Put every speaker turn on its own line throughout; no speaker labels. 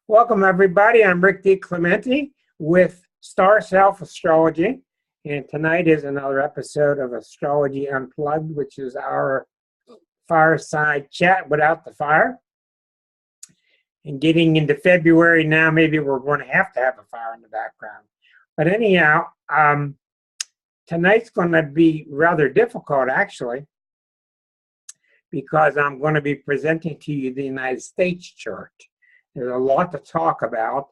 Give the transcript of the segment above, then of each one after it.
Welcome, everybody. I'm Rick DiClemente with Star Self Astrology, and tonight is another episode of Astrology Unplugged, which is our fireside chat without the fire. And getting into February now, maybe we're going to have a fire in the background. But anyhow, tonight's going to be rather difficult, actually, because I'm going to be presenting to you the United States chart. There's a lot to talk about,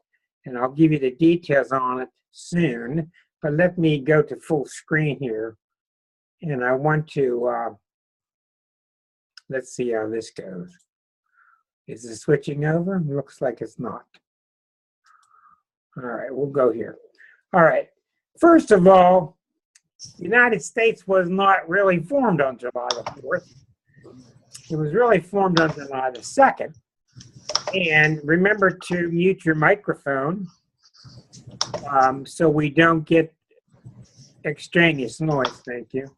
and I'll give you the details on it soon. But let me go to full screen here. And I want to, let's see how this goes. Is it switching over? Looks like it's not. All right, we'll go here. All right. First of all, the United States was not really formed on July the 4th. It was really formed on July the 2nd. And remember to mute your microphone so we don't get extraneous noise. Thank you.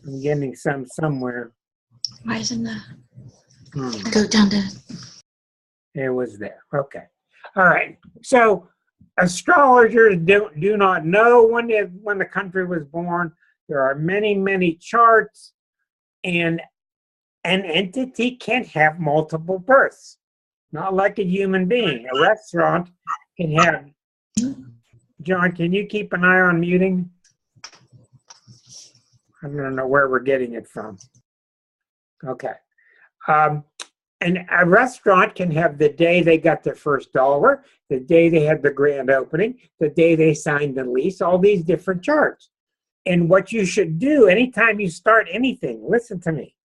I'm getting some somewhere.
Why isn't the go down to?
It was there. Okay. All right. So astrologers do not know when the country was born. There are many charts, and an entity can't have multiple births. Not like a human being. A restaurant can have... John, can you keep an eye on muting? I don't know where we're getting it from. Okay. And a restaurant can have the day they got their first dollar, the day they had the grand opening, the day they signed the lease, all these different charts. And what you should do anytime you start anything, listen to me.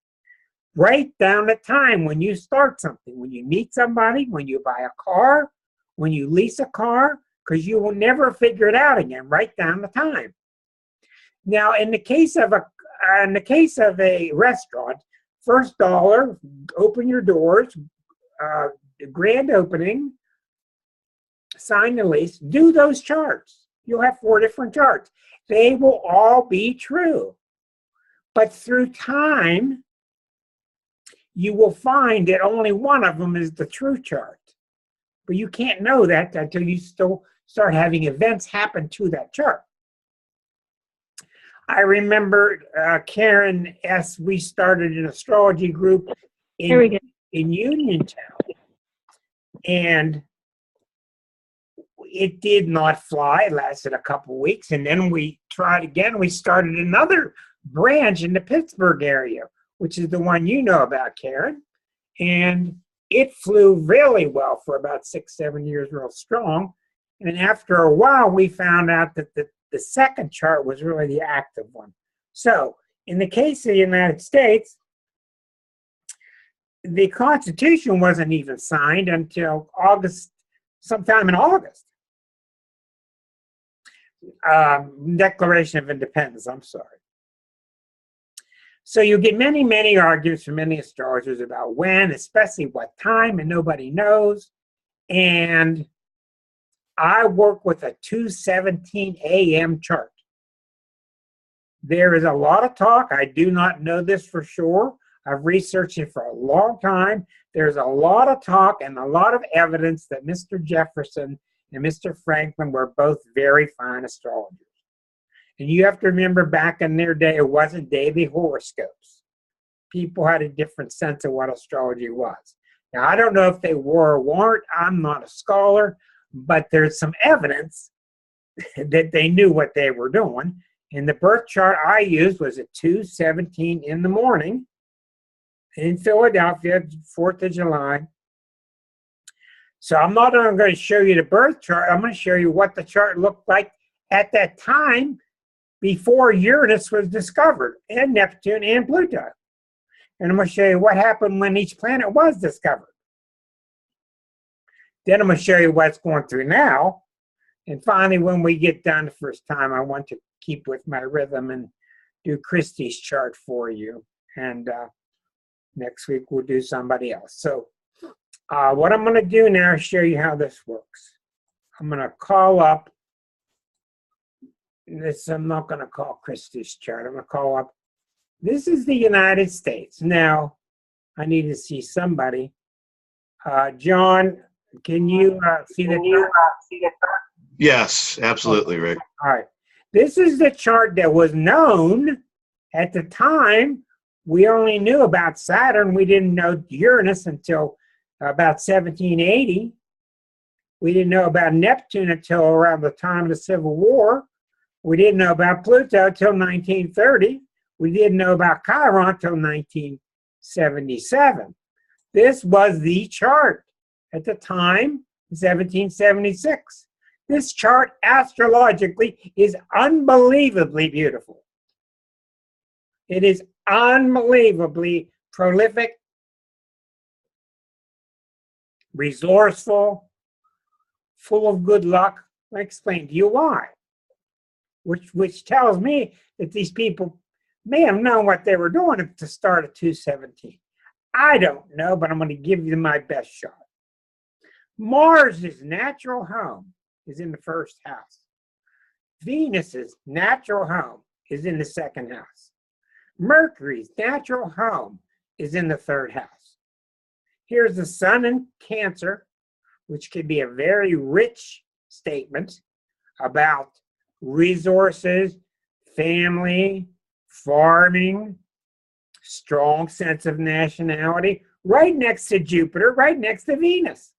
Write down the time when you start something, when you meet somebody, when you buy a car, when you lease a car, because you will never figure it out again. Write down the time. Now, in the case of a restaurant, first dollar, open your doors, grand opening, sign the lease, do those charts. You'll have 4 different charts. They will all be true. But through time, you will find that only one of them is the true chart. But you can't know that until you still start having events happen to that chart. I remember Karen, as we started an astrology group in Uniontown. And it did not fly. It lasted a couple weeks. And then we tried again. We started another branch in the Pittsburgh area, which is the one you know about, Karen. And it flew really well for about 6-7 years, real strong. And after a while, we found out that the second chart was really the active one. So in the case of the United States, the Constitution wasn't even signed until August, sometime in August. Declaration of Independence, I'm sorry. So you get many arguments from many astrologers about when, especially what time, and nobody knows. And I work with a 2:17 a.m. chart. There is a lot of talk. I do not know this for sure. I've researched it for a long time. There's a lot of talk and a lot of evidence that Mr. Jefferson and Mr. Franklin were both very fine astrologers. And you have to remember, back in their day, it wasn't daily horoscopes. People had a different sense of what astrology was. Now, I don't know if they were or weren't. I'm not a scholar, but there's some evidence that they knew what they were doing. And the birth chart I used was at 2:17 in the morning in Philadelphia, 4th of July. So I'm not only going to show you the birth chart, I'm going to show you what the chart looked like at that time, before Uranus was discovered, and Neptune and Pluto. And I'm going to show you what happened when each planet was discovered. Then I'm going to show you what's going through now. And finally, when we get done the first time, I want to keep with my rhythm and do Christie's chart for you. And next week, we'll do somebody else. So what I'm going to do now is show you how this works. I'm going to call up this. I'm not going to call Christie's chart. I'm going to call up. This is the United States. Now, I need to see somebody. John, Can you see the chart?
Yes, absolutely, Rick.
All right. This is the chart that was known at the time. We only knew about Saturn. We didn't know Uranus until about 1780. We didn't know about Neptune until around the time of the Civil War. We didn't know about Pluto until 1930. We didn't know about Chiron until 1977. This was the chart at the time, 1776. This chart astrologically is unbelievably beautiful. It is unbelievably prolific, resourceful, full of good luck. I'll explain to you why. Which tells me that these people may have known what they were doing at the start of 217. I don't know, but I'm going to give you my best shot. Mars' natural home is in the first house. Venus's natural home is in the second house. Mercury's natural home is in the third house. Here's the sun in Cancer, which could be a very rich statement about resources, family, farming, strong sense of nationality, right next to Jupiter, right next to Venus.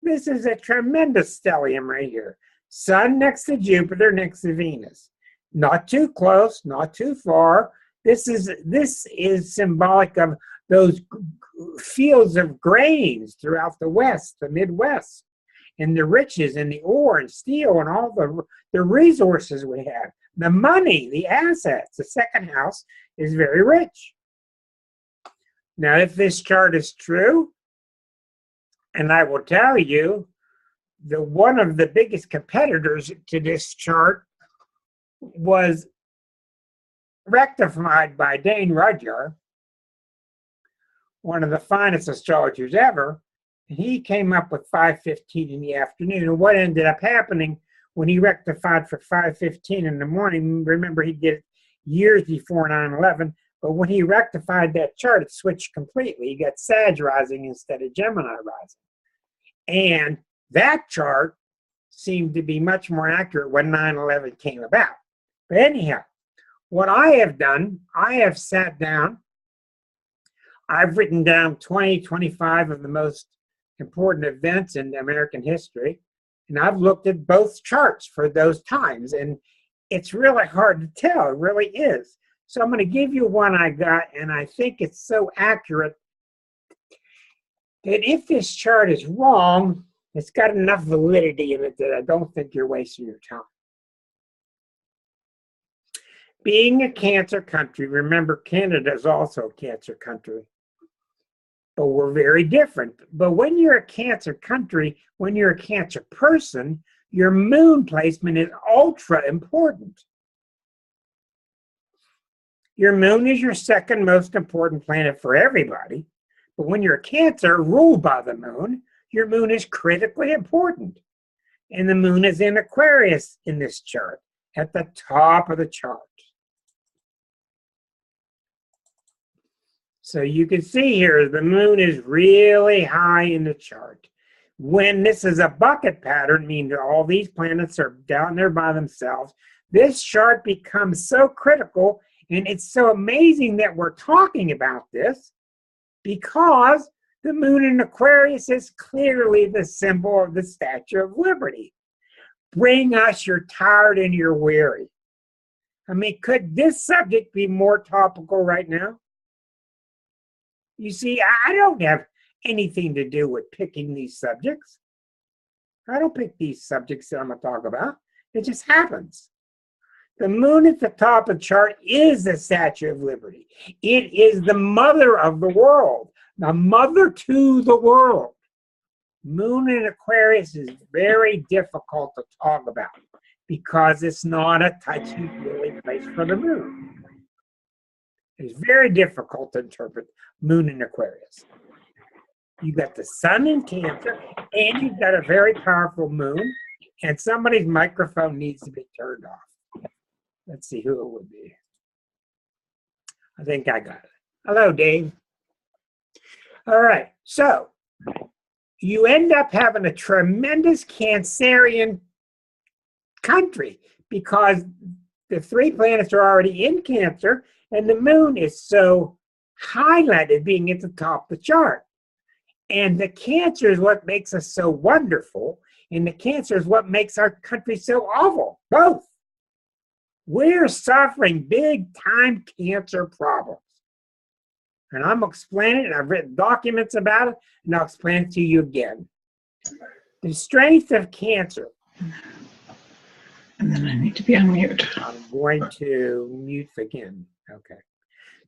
This is a tremendous stellium right here. Sun next to Jupiter, next to Venus. Not too close, not too far. This is symbolic of those fields of grains throughout the West, the Midwest, and the riches and the ore and steel and all the resources we have. The money, the assets. The second house is very rich. Now, if this chart is true, and I will tell you, one of the biggest competitors to this chart was rectified by Dane Rudyard, one of the finest astrologers ever. And he came up with 5:15 in the afternoon. And what ended up happening when he rectified for 5:15 in the morning, remember he did it years before 9/11, but when he rectified that chart, it switched completely. He got Sag rising instead of Gemini rising. And that chart seemed to be much more accurate when 9/11 came about. But anyhow, what I have done, I have sat down, I've written down 20, 25 of the most important events in American history, and I've looked at both charts for those times, and it's really hard to tell. It really is. So I'm going to give you one I got, and I think it's so accurate that if this chart is wrong, it's got enough validity in it that I don't think you're wasting your time. Being a Cancer country, remember Canada is also a Cancer country, but we're very different. But when you're a Cancer country, when you're a Cancer person, your moon placement is ultra important. Your moon is your second most important planet for everybody. But when you're a Cancer ruled by the moon, your moon is critically important. And the moon is in Aquarius in this chart, at the top of the chart. So you can see here, the moon is really high in the chart. When this is a bucket pattern, meaning all these planets are down there by themselves, this chart becomes so critical, and it's so amazing that we're talking about this, because the moon in Aquarius is clearly the symbol of the Statue of Liberty. Bring us your tired and your weary. I mean, could this subject be more topical right now? You see, I don't have anything to do with picking these subjects. I don't pick these subjects that I'm going to talk about. It just happens. The moon at the top of the chart is the Statue of Liberty. It is the mother of the world, the mother to the world. Moon in Aquarius is very difficult to talk about because it's not a touchy-feely place for the moon. It's very difficult to interpret moon in Aquarius. You got the sun in Cancer, and you've got a very powerful moon, and somebody's microphone needs to be turned off. Let's see who it would be. I think I got it. Hello, Dave. All right, so you end up having a tremendous Cancerian country because the 3 planets are already in Cancer, and the moon is so highlighted being at the top of the chart. And the Cancer is what makes us so wonderful, and the Cancer is what makes our country so awful. Both. We're suffering big-time Cancer problems. And I'm explaining it, I've written documents about it, and I'll explain it to you again. The strength of Cancer.
And then I need to be on mute.
I'm going to mute again. Okay.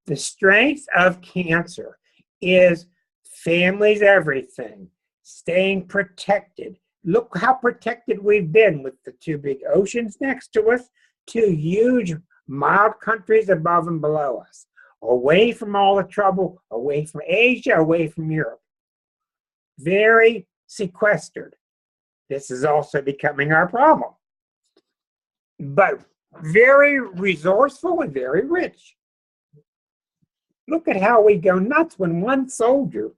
The strength of Cancer is family's everything, staying protected. Look how protected we've been with the 2 big oceans next to us, 2 huge mild countries above and below us, away from all the trouble, away from Asia, away from Europe. Very sequestered. This is also becoming our problem. But very resourceful and very rich. Look at how we go nuts when one soldier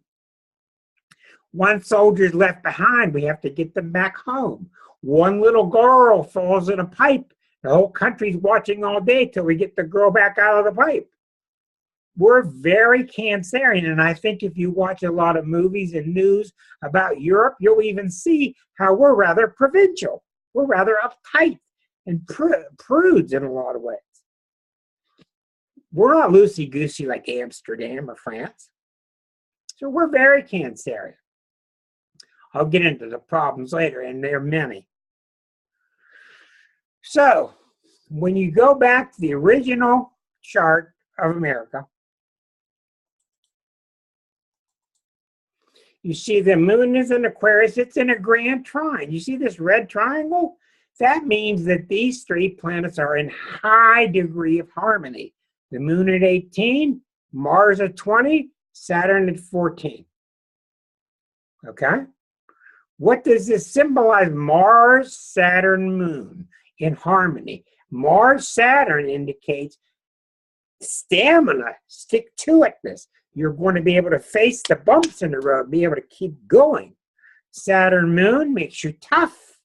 is left behind. We have to get them back home. One little girl falls in a pipe. The whole country's watching all day till we get the girl back out of the pipe. We're very Cancerian, and I think if you watch a lot of movies and news about Europe, you'll even see how we're rather provincial. We're rather uptight and prudes in a lot of ways. We're not loosey-goosey like Amsterdam or France. So we're very Cancerian. I'll get into the problems later, and there are many. So when you go back to the original chart of America, you see the moon is in Aquarius. It's in a grand trine. You see this red triangle? That means that these 3 planets are in high degree of harmony. The moon at 18, Mars at 20, Saturn at 14. Okay? What does this symbolize? Mars, Saturn, moon in harmony. Mars, Saturn indicates stamina, stick-to-itness. You're going to be able to face the bumps in the road, be able to keep going. Saturn, moon makes you tough.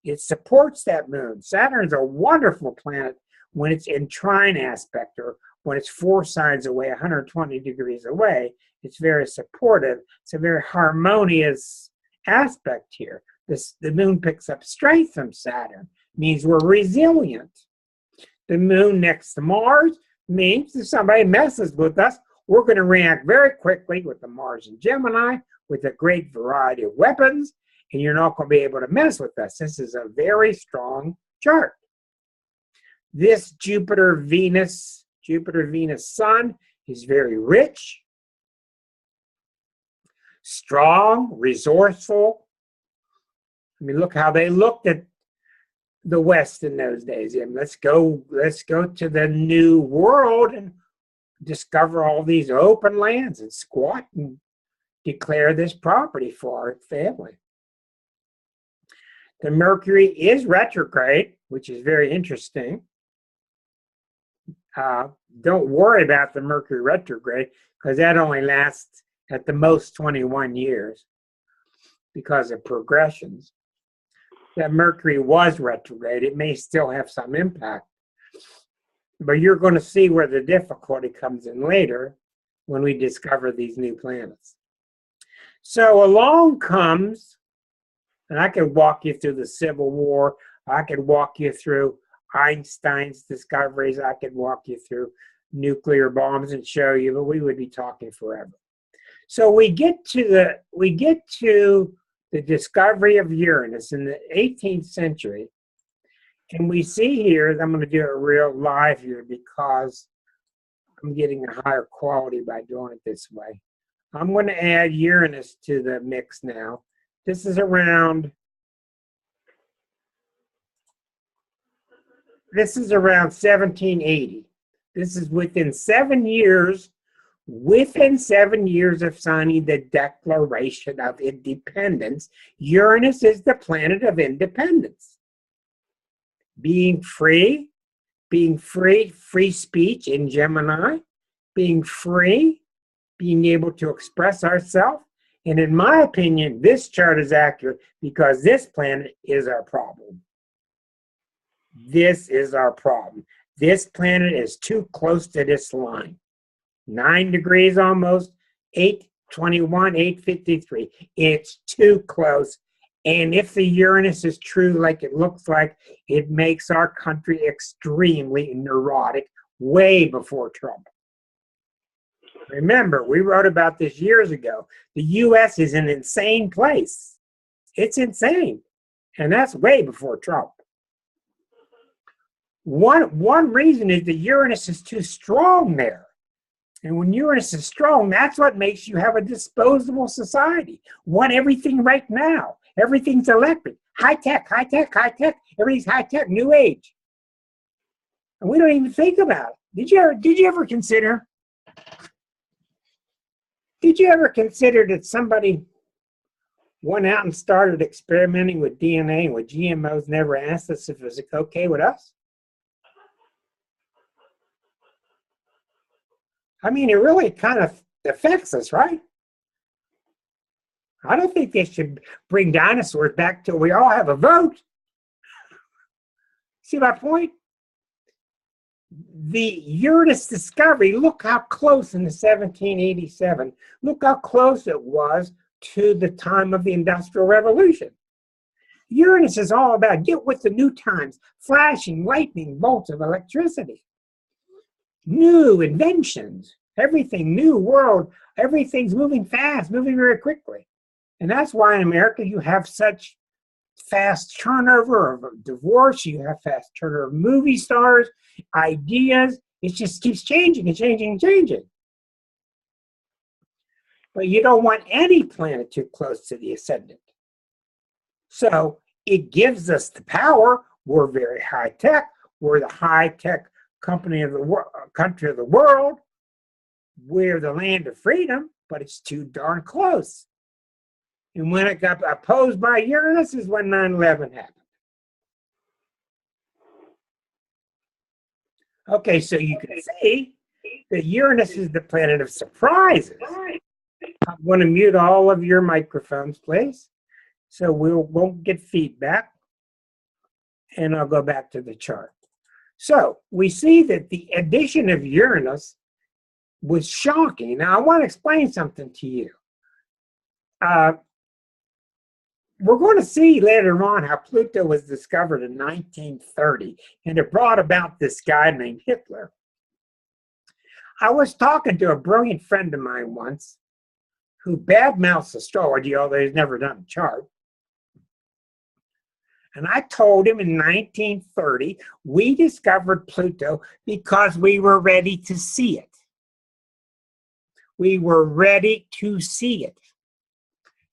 It supports that moon. Saturn's a wonderful planet when it's in trine aspect, or when it's 4 signs away, 120 degrees away. It's very supportive. It's a very harmonious aspect here. The moon picks up strength from Saturn, means we're resilient. The moon next to Mars means if somebody messes with us, we're going to react very quickly with the Mars and Gemini, with a great variety of weapons, and you're not going to be able to mess with us. This is a very strong chart. This Jupiter-Venus Sun is very rich, strong, resourceful. I mean, look how they looked at the West in those days. And let's go to the New World and discover all these open lands and squat and declare this property for our family. The Mercury is retrograde, which is very interesting. Don't worry about the Mercury retrograde, because that only lasts at the most 21 years because of progressions. That Mercury was retrograde. It may still have some impact, but you're going to see where the difficulty comes in later when we discover these new planets. So along comes, and I could walk you through the Civil War. I could walk you through Einstein's discoveries. I could walk you through nuclear bombs and show you, but we would be talking forever. So we get to the discovery of Uranus in the 18th century, and we see here, I'm going to do it real live here because I'm getting a higher quality by doing it this way. I'm going to add Uranus to the mix now. This is around 1780. This is within 7 years of signing the Declaration of Independence. Uranus is the planet of independence. Being free speech in Gemini, being free, being able to express ourselves And in my opinion, this chart is accurate because this planet is our problem. This is our problem. This planet is too close to this line. 9 degrees almost, 821, 853. It's too close. And if the Uranus is true like it looks like, it makes our country extremely neurotic way before Trump. Remember, we wrote about this years ago. The U.S. is an insane place. It's insane. And that's way before Trump. One reason is the Uranus is too strong there. And when Uranus is strong, that's what makes you have a disposable society. Want everything right now. Everything's electric. High tech, high tech, high tech. Everything's high tech, new age. And we don't even think about it. Did you ever consider that somebody went out and started experimenting with DNA and with GMOs, never asked us if it was okay with us? I mean, it really kind of affects us, right? I don't think they should bring dinosaurs back till we all have a vote. See my point? The Uranus discovery, look how close in the 1787, look how close it was to the time of the Industrial Revolution. Uranus is all about get with the new times, flashing lightning bolts of electricity. New inventions, everything, new world, everything's moving fast, moving very quickly. And that's why in America you have such fast turnover of divorce, you have fast turnover of movie stars, ideas. It just keeps changing and changing and changing. But you don't want any planet too close to the ascendant. So it gives us the power. We're very high tech. We're the high tech country of the world. We're the land of freedom, but it's too darn close. And when it got opposed by Uranus is when 9/11 happened. Okay, so you can see that Uranus is the planet of surprises. I'm going to mute all of your microphones, please, so we won't get feedback. And I'll go back to the chart. So we see that the addition of Uranus was shocking. Now, I want to explain something to you. We're going to see later on how Pluto was discovered in 1930, and it brought about this guy named Hitler. I was talking to a brilliant friend of mine once who badmouths astrology, although he's never done a chart. And I told him in 1930, we discovered Pluto because we were ready to see it. We were ready to see it.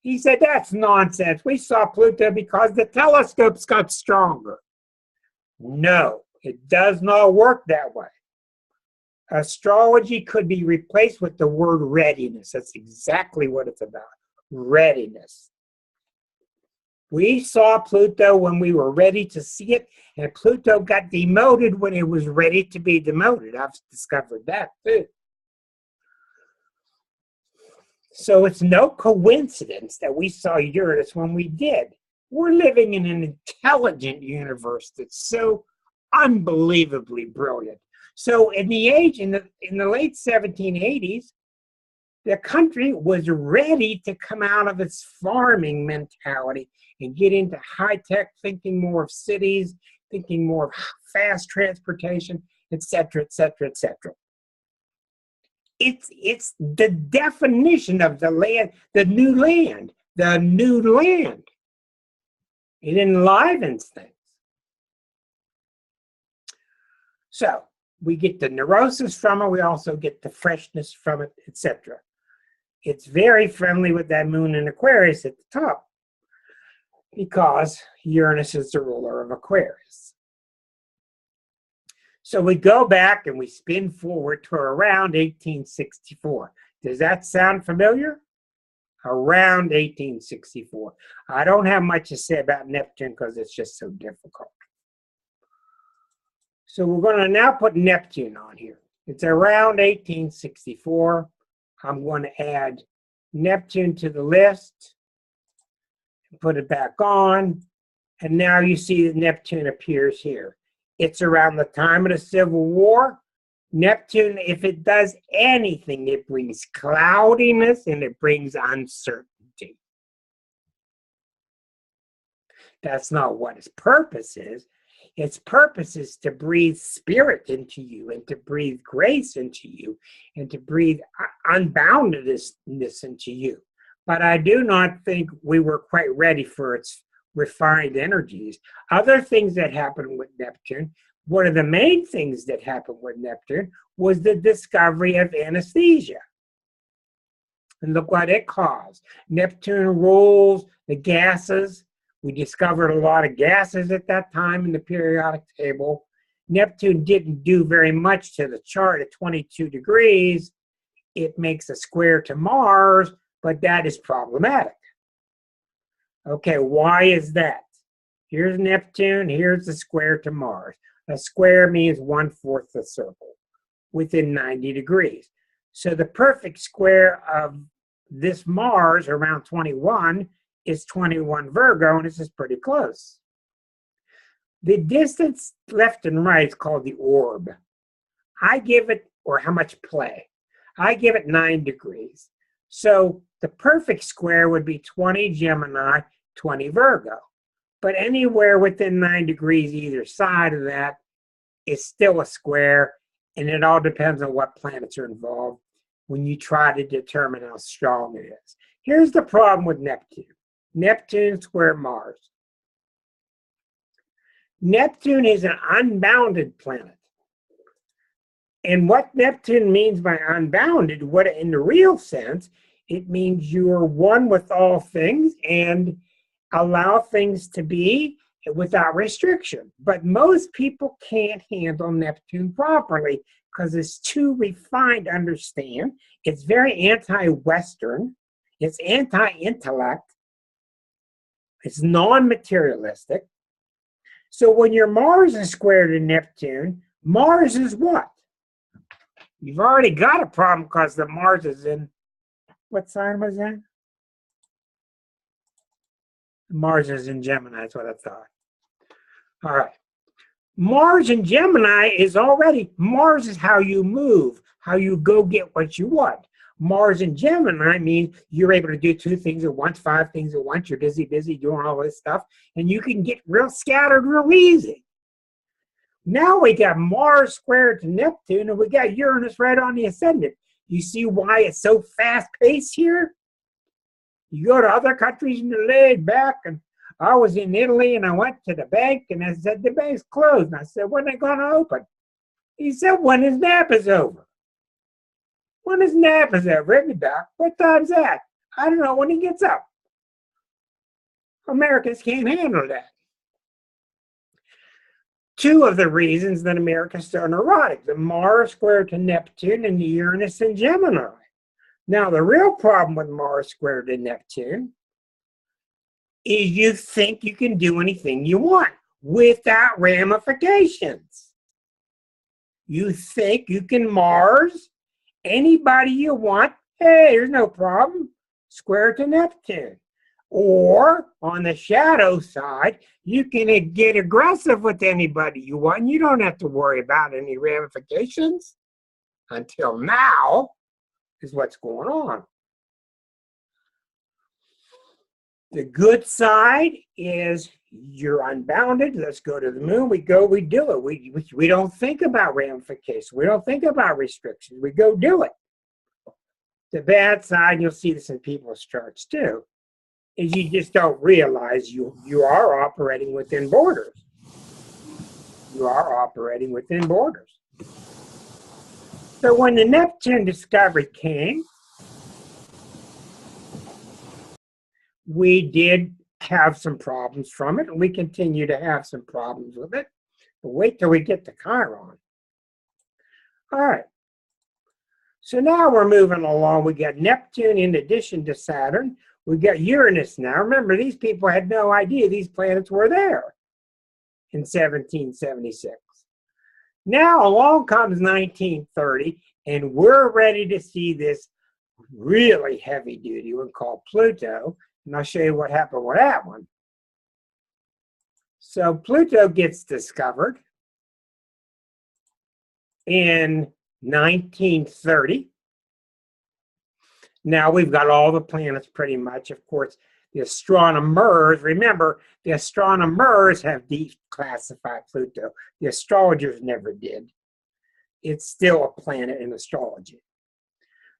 He said, that's nonsense. We saw Pluto because the telescopes got stronger. No, it does not work that way. Astrology could be replaced with the word readiness. That's exactly what it's about. Readiness. We saw Pluto when we were ready to see it, and Pluto got demoted when it was ready to be demoted. I've discovered that too. So it's no coincidence that we saw Uranus when we did. We're living in an intelligent universe that's so unbelievably brilliant. So in the late 1780s, the country was ready to come out of its farming mentality and get into high-tech, thinking more of cities, thinking more of fast transportation, etc., etc., etc. It's the definition of the land, the new land, the new land. It enlivens things. So we get the neurosis from it. We also get the freshness from it, etc. It's very friendly with that moon in Aquarius at the top because Uranus is the ruler of Aquarius. So we go back and we spin forward to around 1864. Does that sound familiar? Around 1864. I don't have much to say about Neptune because it's just so difficult. So we're going to now put Neptune on here. It's around 1864. I'm going to add Neptune to the list, put it back on, and now you see that Neptune appears here. It's around the time of the Civil War. Neptune, if it does anything, it brings cloudiness and it brings uncertainty. That's not what its purpose is. Its purpose is to breathe spirit into you and to breathe grace into you and to breathe unboundedness into you. But I do not think we were quite ready for its refined energies. Other things that happened with Neptune, one of the main things that happened with Neptune was the discovery of anesthesia. And look what it caused. Neptune rules the gases. We discovered a lot of gases at that time in the periodic table. Neptune didn't do very much to the chart at 22 degrees. It makes a square to Mars, but that is problematic. Okay, why is that? Here's Neptune, here's the square to Mars. A square means 1/4 the circle within 90 degrees. So the perfect square of this Mars around 21 is 21 Virgo, and this is pretty close. The distance left and right is called the orb. I give it, or how much play, I give it 9 degrees. So the perfect square would be 20 Gemini, 20 Virgo. But anywhere within 9 degrees either side of that is still a square, and it all depends on what planets are involved when you try to determine how strong it is. Here's the problem with Neptune. Neptune square Mars. Neptune is an unbounded planet. And what Neptune means by unbounded, what in the real sense, it means you are one with all things and allow things to be without restriction. But most people can't handle Neptune properly because it's too refined to understand. It's very anti-Western. It's anti-intellect. It's non-materialistic. So when your Mars is square to Neptune, Mars is what? You've already got a problem because the Mars is in, what sign was that? Mars is in Gemini, that's what I thought. All right. Mars in Gemini is already, Mars is how you move, how you go get what you want. Mars in Gemini means you're able to do 2 things at once, 5 things at once. You're busy doing all this stuff, and you can get real scattered real easy. Now we got Mars squared to Neptune, and we got Uranus right on the ascendant. You see why it's so fast-paced here? You go to other countries and they're laid back, and I was in Italy, and I went to the bank, and I said, the bank's closed. And I said, when are they going to open? He said, when his nap is over. When his nap is over, he'll be back. What time's that? I don't know, when he gets up. Americans can't handle that. 2 of the reasons that America's so neurotic, the Mars square to Neptune and the Uranus in Gemini. Now, the real problem with Mars square to Neptune is you think you can do anything you want without ramifications. You think you can Mars anybody you want. Hey, there's no problem. Square to Neptune. Or on the shadow side, you can get aggressive with anybody you want. You don't have to worry about any ramifications. Until now is what's going on. The good side is you're unbounded. Let's go to the moon. We go, we do it. We don't think about ramifications. We don't think about restrictions. We go do it. The bad side, and you'll see this in people's charts too, is you just don't realize you are operating within borders. You are operating within borders. So when the Neptune discovery came, we did have some problems from it, and we continue to have some problems with it. But wait till we get to Chiron. All right. So now we're moving along. We got Neptune in addition to Saturn. We got Uranus now. Remember, these people had no idea these planets were there in 1776. Now along comes 1930, and we're ready to see this really heavy duty one called Pluto, and I'll show you what happened with that one. So Pluto gets discovered in 1930. Now we've got all the planets pretty much. Of course, the astronomers, remember, the astronomers have declassified Pluto. The astrologers never did. It's still a planet in astrology.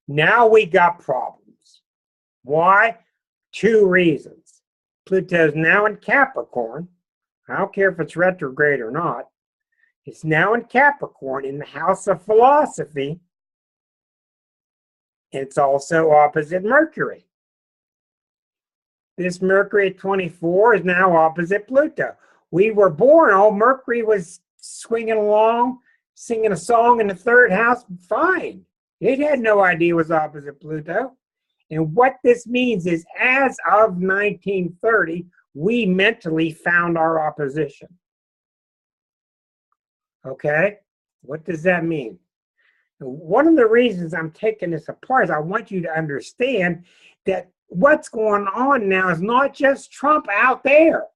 Now we got problems. Why? 2 reasons. Pluto's now in Capricorn. I don't care if it's retrograde or not. It's now in Capricorn in the house of philosophy. And it's also opposite Mercury. This Mercury at 24 is now opposite Pluto. We were born, Mercury was swinging along, singing a song in the 3rd house, fine. It had no idea it was opposite Pluto. And what this means is, as of 1930, we mentally found our opposition. Okay? What does that mean? One of the reasons I'm taking this apart is I want you to understand that what's going on now is not just Trump out there.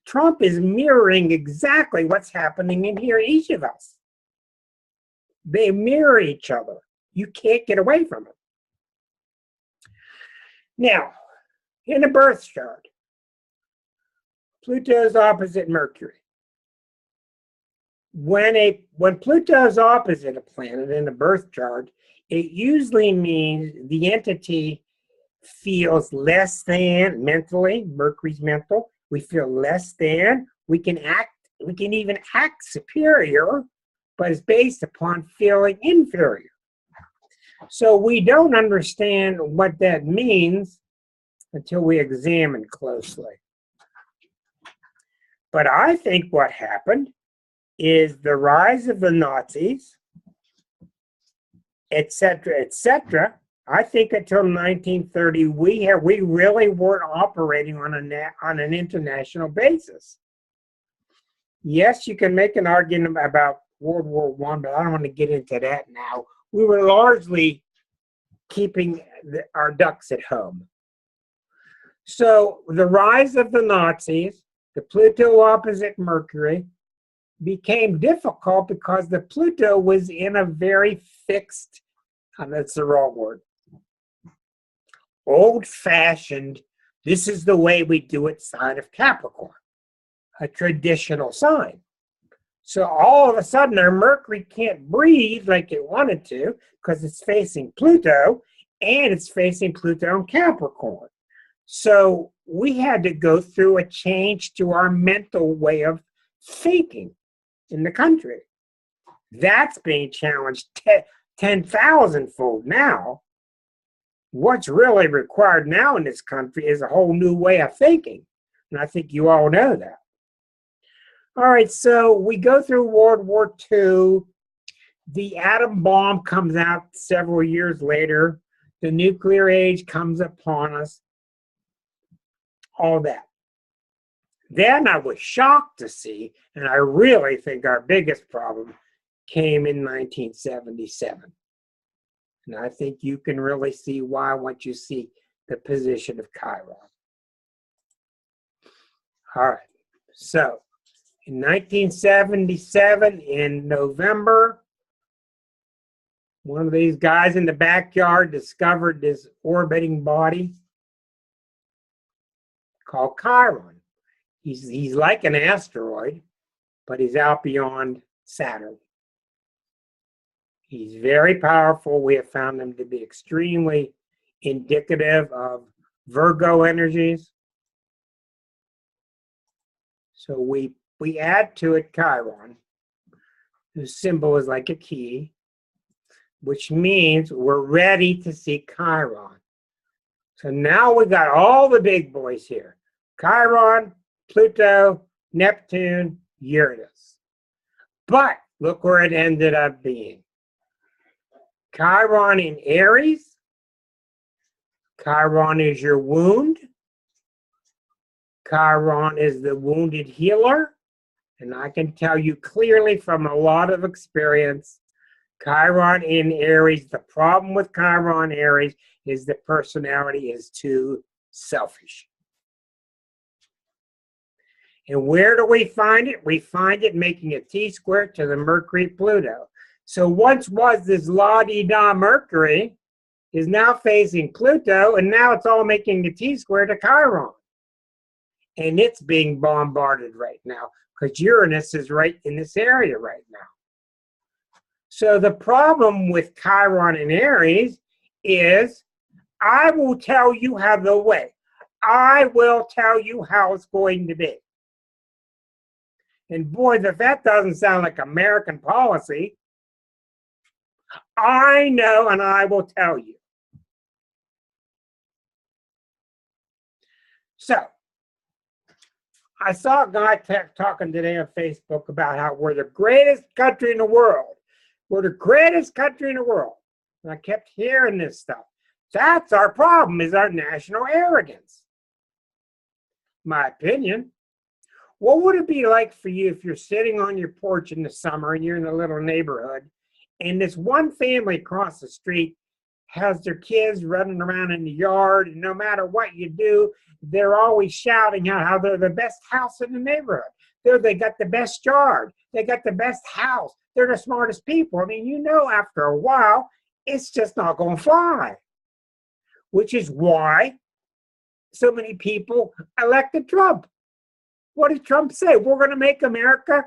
Trump is mirroring exactly what's happening in here, each of us. They mirror each other. You can't get away from it. Now, in a birth chart, Pluto's opposite Mercury. When Pluto's opposite a planet in a birth chart, it usually means the entity feels less than mentally. Mercury's mental. We feel less than. We can even act superior, but it's based upon feeling inferior. So we don't understand what that means until we examine closely. But I think what happened is the rise of the Nazis, etc., etc. I think until 1930, we really weren't operating on an international basis. Yes, you can make an argument about World War I, but I don't want to get into that now. We were largely keeping our ducks at home. So the rise of the Nazis, the Pluto opposite Mercury, became difficult because the Pluto was in a very fixed, that's the wrong word, old-fashioned, this is the way we do it sign of Capricorn, a traditional sign. So all of a sudden our Mercury can't breathe like it wanted to because it's facing Pluto, and it's facing Pluto in Capricorn. So we had to go through a change to our mental way of thinking in the country. That's being challenged 10,000-fold now. What's really required now in this country is a whole new way of thinking. And I think you all know that. All right, so we go through World War II. The atom bomb comes out several years later. The nuclear age comes upon us. All that. Then I was shocked to see, and I really think our biggest problem came in 1977. And I think you can really see why once you see the position of Chiron. All right, so in 1977, in November, one of these guys in the backyard discovered this orbiting body called Chiron. He's like an asteroid, but he's out beyond Saturn. He's very powerful. We have found him to be extremely indicative of Virgo energies. So we add to it Chiron, whose symbol is like a key, which means we're ready to see Chiron. So now we got all the big boys here. Chiron, Pluto, Neptune, Uranus. But look where it ended up being. Chiron in Aries. Chiron is your wound. Chiron is the wounded healer. And I can tell you clearly from a lot of experience, Chiron in Aries. The problem with Chiron Aries is the personality is too selfish. And where do we find it? We find it making a T-square to the Mercury-Pluto. So once was this la-di-da Mercury is now facing Pluto, and now it's all making a T-square to Chiron. And it's being bombarded right now because Uranus is right in this area right now. So the problem with Chiron in Aries is, I will tell you how the way. I will tell you how it's going to be. And boy, if that doesn't sound like American policy, I know and I will tell you. So, I saw a guy talking today on Facebook about how we're the greatest country in the world. We're the greatest country in the world. And I kept hearing this stuff. That's our problem, is our national arrogance. My opinion. What would it be like for you if you're sitting on your porch in the summer and you're in a little neighborhood and this one family across the street has their kids running around in the yard, and no matter what you do, they're always shouting out how they're the best house in the neighborhood. They got the best yard. They got the best house. They're the smartest people. I mean, you know, after a while, it's just not going to fly. Which is why so many people elected Trump. What did Trump say? We're going to make America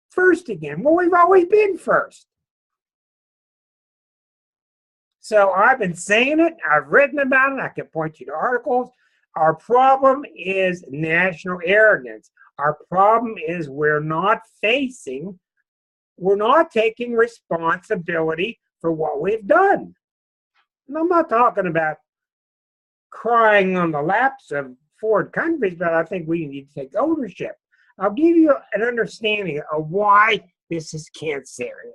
first again. Well, we've always been first. So I've been saying it. I've written about it. I can point you to articles. Our problem is national arrogance. Our problem is we're not taking responsibility for what we've done. And I'm not talking about crying on the laps of foreign countries, but I think we need to take ownership. I'll give you an understanding of why this is Cancerian.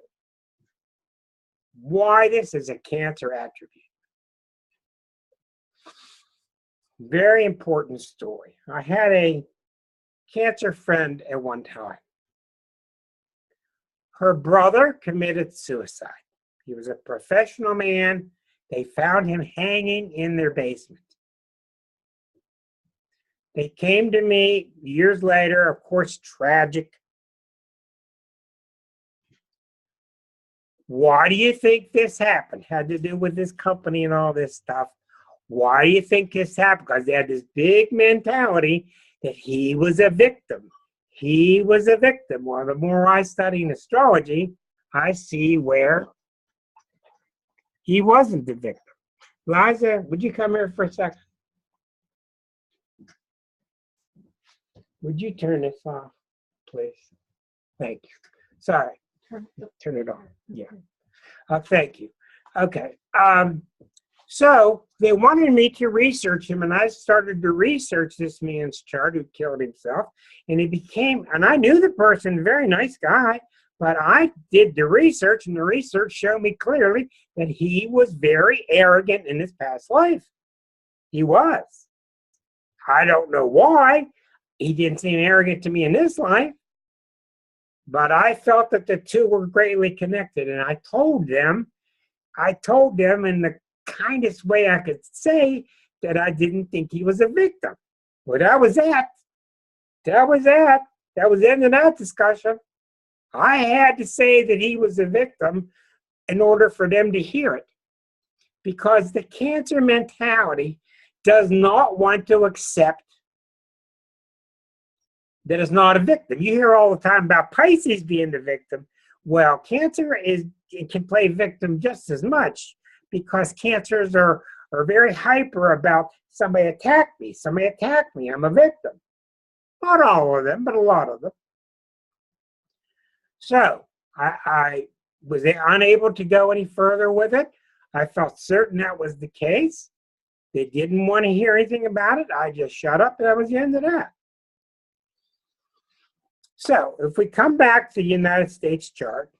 Why this is a Cancer attribute. Very important story. I had a Cancer friend at one time. Her brother committed suicide. He was a professional man. They found him hanging in their basement. They came to me years later, of course, tragic. Why do you think this happened? Had to do with this company and all this stuff. Why do you think this happened? Because they had this big mentality that he was a victim. He was a victim. Well, the more I study in astrology, I see where he wasn't the victim. Liza, would you come here for a second? Would you turn this off, please? Thank you. Sorry. Turn it on. Yeah. Thank you. Okay. So they wanted me to research him, and I started to research this man's chart who killed himself. And he became, and I knew the person, very nice guy, but I did the research, and the research showed me clearly that he was very arrogant in his past life. He was. I don't know why. He didn't seem arrogant to me in this life. But I felt that the two were greatly connected, and I told them in the kindest way I could say that I didn't think he was a victim. Well, that was the end of that discussion. I had to say that he was a victim in order for them to hear it, because the Cancer mentality does not want to accept that is not a victim. You hear all the time about Pisces being the victim. Well, Cancer can play victim just as much, because Cancers are very hyper about somebody attacked me, I'm a victim. Not all of them, but a lot of them. So I was unable to go any further with it. I felt certain that was the case. They didn't want to hear anything about it. I just shut up, and that was the end of that. So if we come back to the United States chart,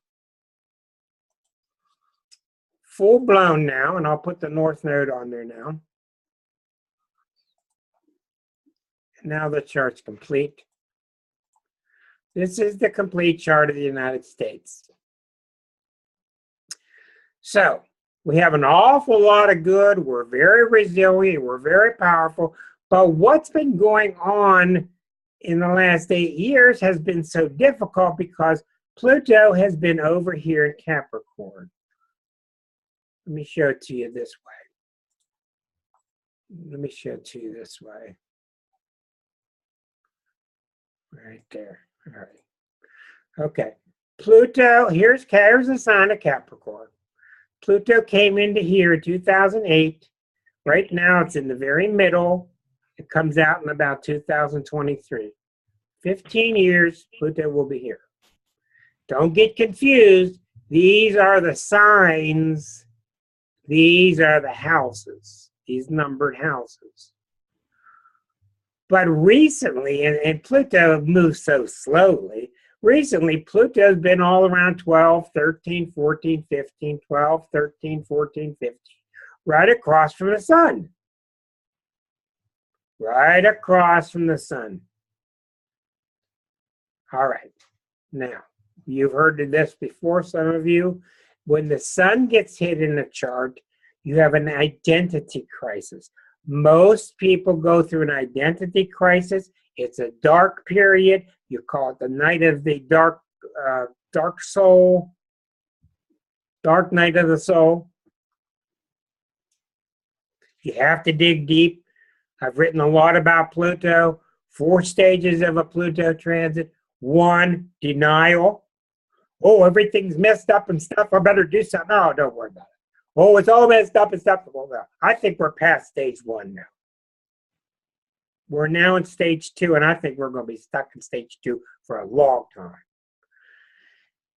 full blown now, and I'll put the North Node on there now. Now the chart's complete. This is the complete chart of the United States. So we have an awful lot of good. We're very resilient. We're very powerful. But what's been going on in the last 8 years has been so difficult because Pluto has been over here in Capricorn. Let me show it to you this way. Let me show it to you this way. Right there. All right. Okay. Pluto, here's the sign of Capricorn. Pluto came into here in 2008. Right now, it's in the very middle. It comes out in about 2023. 15 years, Pluto will be here. Don't get confused. These are the signs. These are the houses. These numbered houses. But recently, and Pluto moves so slowly, recently, Pluto's been all around 12, 13, 14, 15, 12, 13, 14, 15, right across from the sun. Right across from the sun. All right. Now, you've heard of this before, some of you. When the sun gets hit in a chart, you have an identity crisis. Most people go through an identity crisis. It's a dark period. You call it the night of the dark soul, dark night of the soul. You have to dig deep. I've written a lot about Pluto. 4 stages of a Pluto transit. 1, denial. Oh, everything's messed up and stuff. I better do something. No, don't worry about it. Oh, it's all messed up and stuff. Well, no. I think we're past stage 1 now. We're now in stage 2, and I think we're going to be stuck in stage 2 for a long time.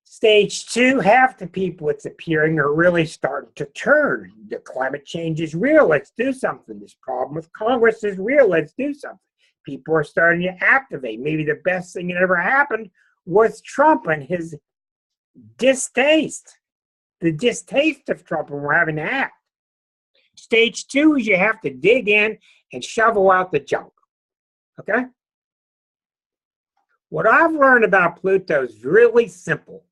Stage 2, half the people it's appearing are really starting to turn. The climate change is real. Let's do something. This problem with Congress is real. Let's do something. People are starting to activate. Maybe the best thing that ever happened was Trump and his distaste. The distaste of Trump, and we're having to act. Stage 2 is you have to dig in and shovel out the junk. Okay? What I've learned about Pluto is really simple.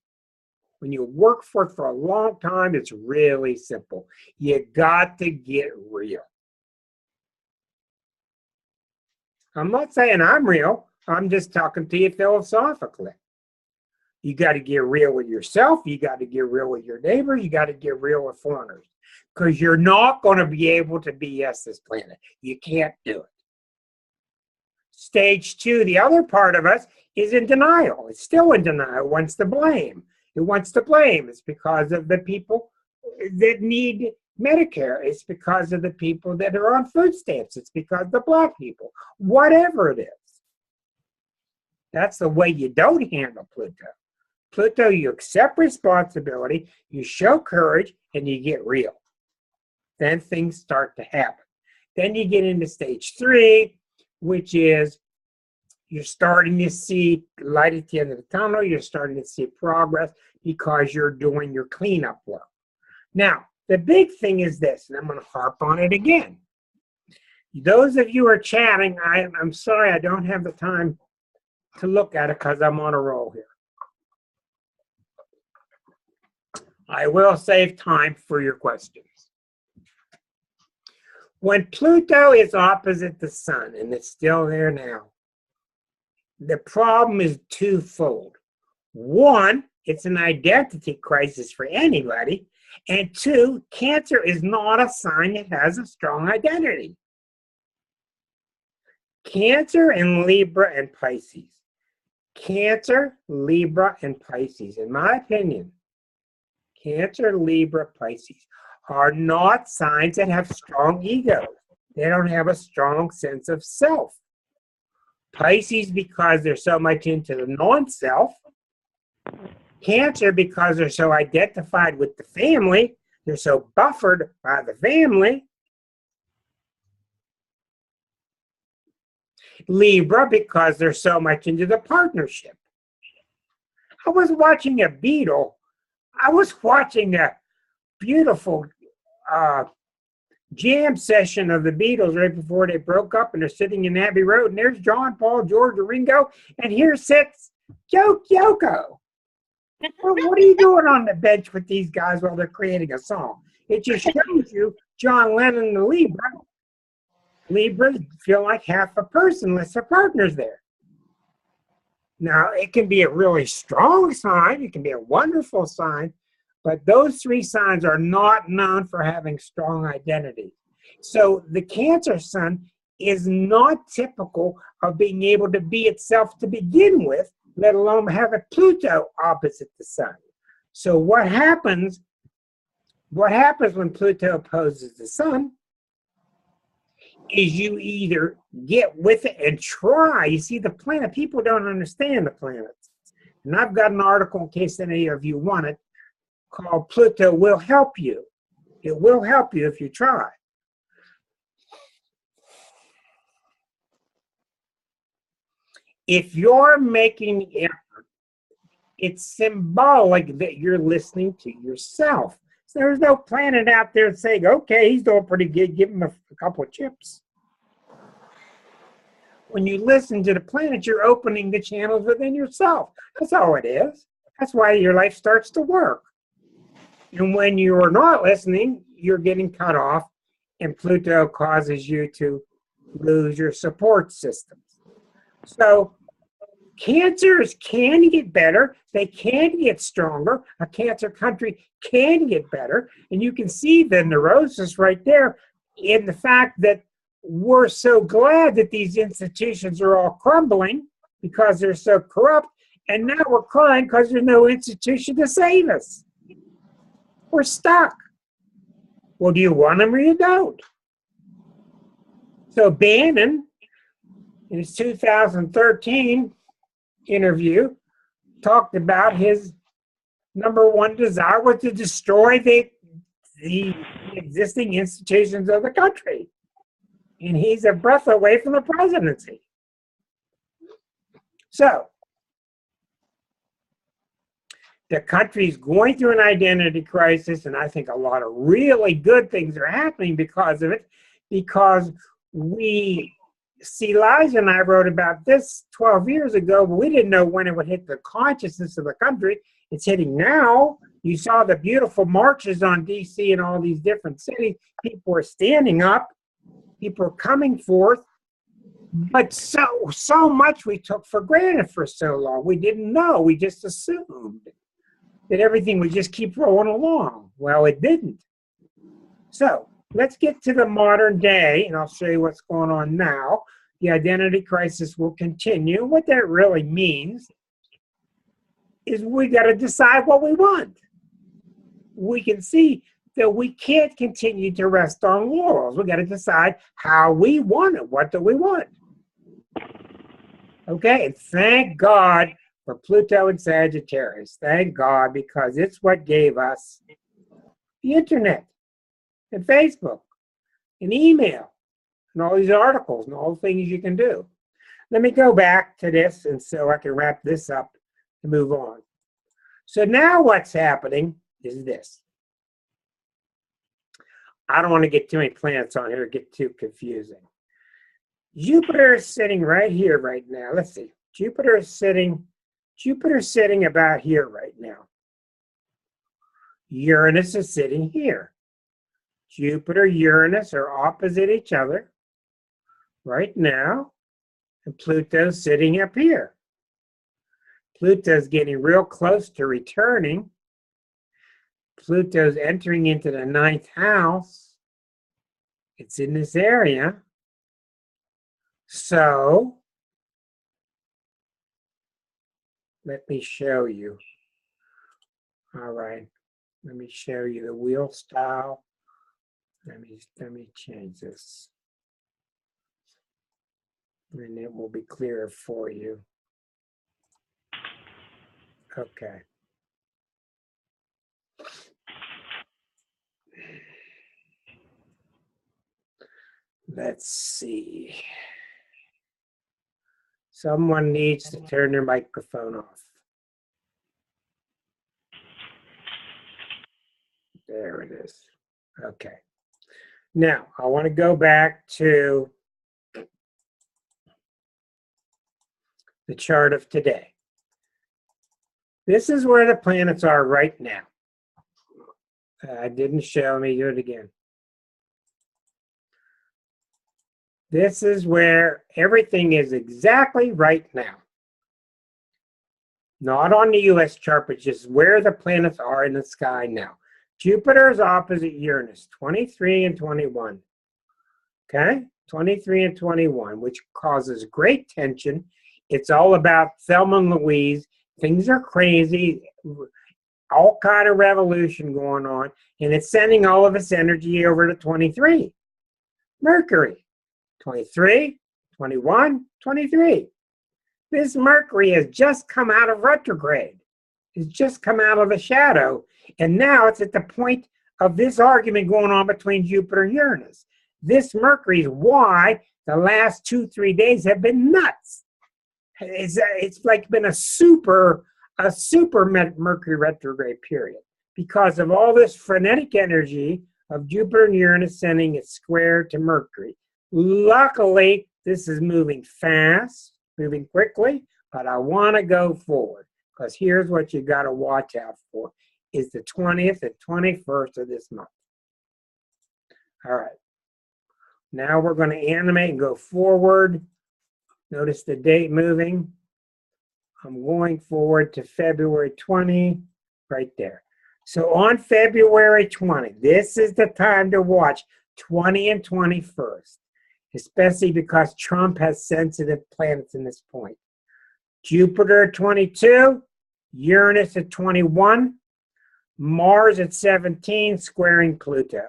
When you work for it for a long time, it's really simple. You got to get real. I'm not saying I'm real. I'm just talking to you philosophically. You got to get real with yourself. You got to get real with your neighbors. You got to get real with foreigners. Because you're not going to be able to BS this planet. You can't do it. Stage 2, the other part of us, is in denial. It's still in denial. It wants to blame. It wants to blame. It's because of the people that need Medicare. It's because of the people that are on food stamps. It's because of the black people. Whatever it is. That's the way you don't handle Pluto. Pluto, you accept responsibility, you show courage, and you get real. Then things start to happen. Then you get into stage 3, which is you're starting to see light at the end of the tunnel. You're starting to see progress because you're doing your cleanup work. Now, the big thing is this, and I'm going to harp on it again. Those of you who are chatting, I'm sorry I don't have the time to look at it because I'm on a roll here. I will save time for your questions. When Pluto is opposite the sun, and it's still there now, the problem is twofold. 1, it's an identity crisis for anybody. And 2, Cancer is not a sign that has a strong identity. Cancer and Libra and Pisces. Cancer, Libra, and Pisces. In my opinion, Cancer, Libra, Pisces are not signs that have strong egos. They don't have a strong sense of self. Pisces because they're so much into the non-self. Cancer because they're so identified with the family. They're so buffered by the family. Libra because they're so much into the partnership. I was watching a beetle. I was watching a beautiful jam session of the Beatles right before they broke up, and they're sitting in Abbey Road, and there's John, Paul, George, Ringo, and here sits Yoko. Well, what are you doing on the bench with these guys while they're creating a song? It just shows you John Lennon and the Libra. Libras feel like half a person unless their partner's there. Now, it can be a really strong sign. It can be a wonderful sign. But those three signs are not known for having strong identity. So the Cancer sun is not typical of being able to be itself to begin with, let alone have a Pluto opposite the sun. So what happens when Pluto opposes the sun is you either get with it and try. You see, the planet, people don't understand the planets. And I've got an article in case any of you want it called Pluto Will Help You. It will help you if you try. If you're making the effort, it's symbolic that you're listening to yourself. So there's no planet out there saying, okay, he's doing pretty good, give him a couple of chips. When you listen to the planet, you're opening the channels within yourself. That's all it is. That's why your life starts to work. And when you're not listening, you're getting cut off, and Pluto causes you to lose your support systems. So cancers can get better. They can get stronger. A Cancer country can get better. And you can see the neurosis right there in the fact that we're so glad that these institutions are all crumbling because they're so corrupt. And now we're crying because there's no institution to save us. We're stuck. Well, do you want them or you don't? So Bannon, in his 2013 interview, talked about his number one desire was to destroy the existing institutions of the country. And he's a breath away from the presidency. So, the country's going through an identity crisis, and I think a lot of really good things are happening because of it, because we see, Liza and I wrote about this 12 years ago, but we didn't know when it would hit the consciousness of the country. It's hitting now. You saw the beautiful marches on D.C. and all these different cities. People are standing up. People are coming forth. But so much we took for granted for so long. We didn't know. We just assumed that everything would just keep rolling along. Well, it didn't. So let's get to the modern day, and I'll show you what's going on now. The identity crisis will continue. What that really means is we got to decide what we want. We can see that we can't continue to rest on laurels. We got to decide how we want it. What do we want? Okay, and thank God for Pluto and Sagittarius. Thank God, because it's what gave us the internet and Facebook and email and all these articles and all the things you can do. Let me go back to this, and so I can wrap this up and move on. So now what's happening is this. I don't want to get too many planets on here to get too confusing. Jupiter is sitting right here right now. Let's see. Jupiter's sitting about here right now. Uranus is sitting here. Jupiter, Uranus are opposite each other right now. And Pluto's sitting up here. Pluto's getting real close to returning. Pluto's entering into the 9th house. It's in this area. So, let me show you. All right. Let me show you the wheel style. Let me change this. And it will be clearer for you. Okay. Let's see. Someone needs to turn their microphone off. There it is. Okay. Now, I want to go back to the chart of today. This is where the planets are right now. I didn't show. Let me do it again. This is where everything is exactly right now. Not on the US chart, but just where the planets are in the sky now. Jupiter is opposite Uranus, 23 and 21. Okay? 23 and 21, which causes great tension. It's all about Thelma and Louise. Things are crazy. All kind of revolution going on. And it's sending all of its energy over to 23. Mercury. 23, 21, 23. This Mercury has just come out of retrograde. It's just come out of the shadow. And now it's at the point of this argument going on between Jupiter and Uranus. This Mercury is why the last 2-3 days have been nuts. It's like been a super Mercury retrograde period because of all this frenetic energy of Jupiter and Uranus sending it square to Mercury. Luckily, this is moving fast, moving quickly, but I want to go forward because here's what you got to watch out for is the 20th and 21st of this month. All right. Now we're going to animate and go forward. Notice the date moving. I'm going forward to February 20, right there. So on February 20, this is the time to watch 20 and 21st, especially because Trump has sensitive planets in this point. Jupiter at 22, Uranus at 21, Mars at 17, squaring Pluto.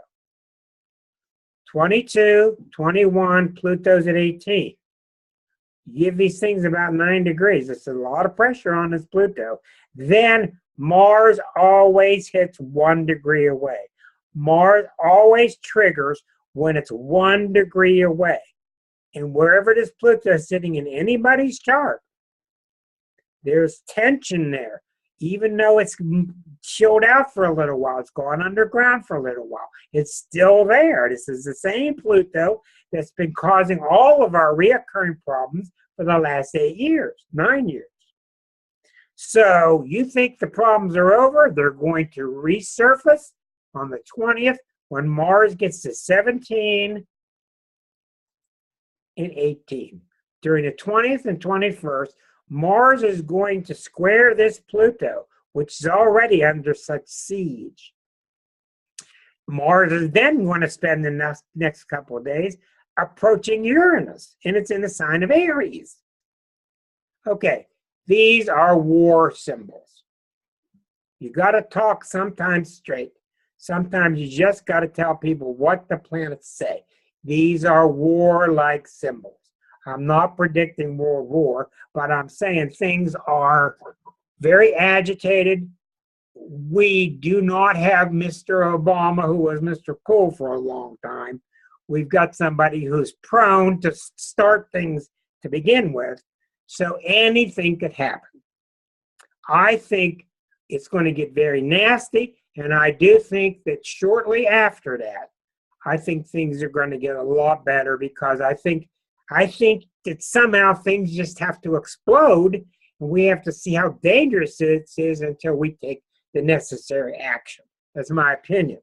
22, 21, Pluto's at 18. You give these things about 9 degrees. It's a lot of pressure on this Pluto. Then Mars always hits 1 degree away. Mars always triggers when it's 1 degree away. And wherever this Pluto is sitting in anybody's chart, there's tension there. Even though it's chilled out for a little while, it's gone underground for a little while, it's still there. This is the same Pluto that's been causing all of our reoccurring problems for the last 8 years, 9 years. So you think the problems are over? They're going to resurface on the 20th when Mars gets to 17 and 18. During the 20th and 21st, Mars is going to square this Pluto, which is already under such siege. Mars is then going to spend the next couple of days approaching Uranus, and it's in the sign of Aries. Okay, these are war symbols. You got to talk sometimes straight. Sometimes you just got to tell people what the planets say. These are war-like symbols. I'm not predicting World War, but I'm saying things are very agitated. We do not have Mr. Obama, who was Mr. Cool for a long time. We've got somebody who's prone to start things to begin with, so anything could happen. I think it's going to get very nasty, and I do think that shortly after that, I think things are going to get a lot better because I think that somehow things just have to explode, and we have to see how dangerous it is until we take the necessary action. That's my opinion.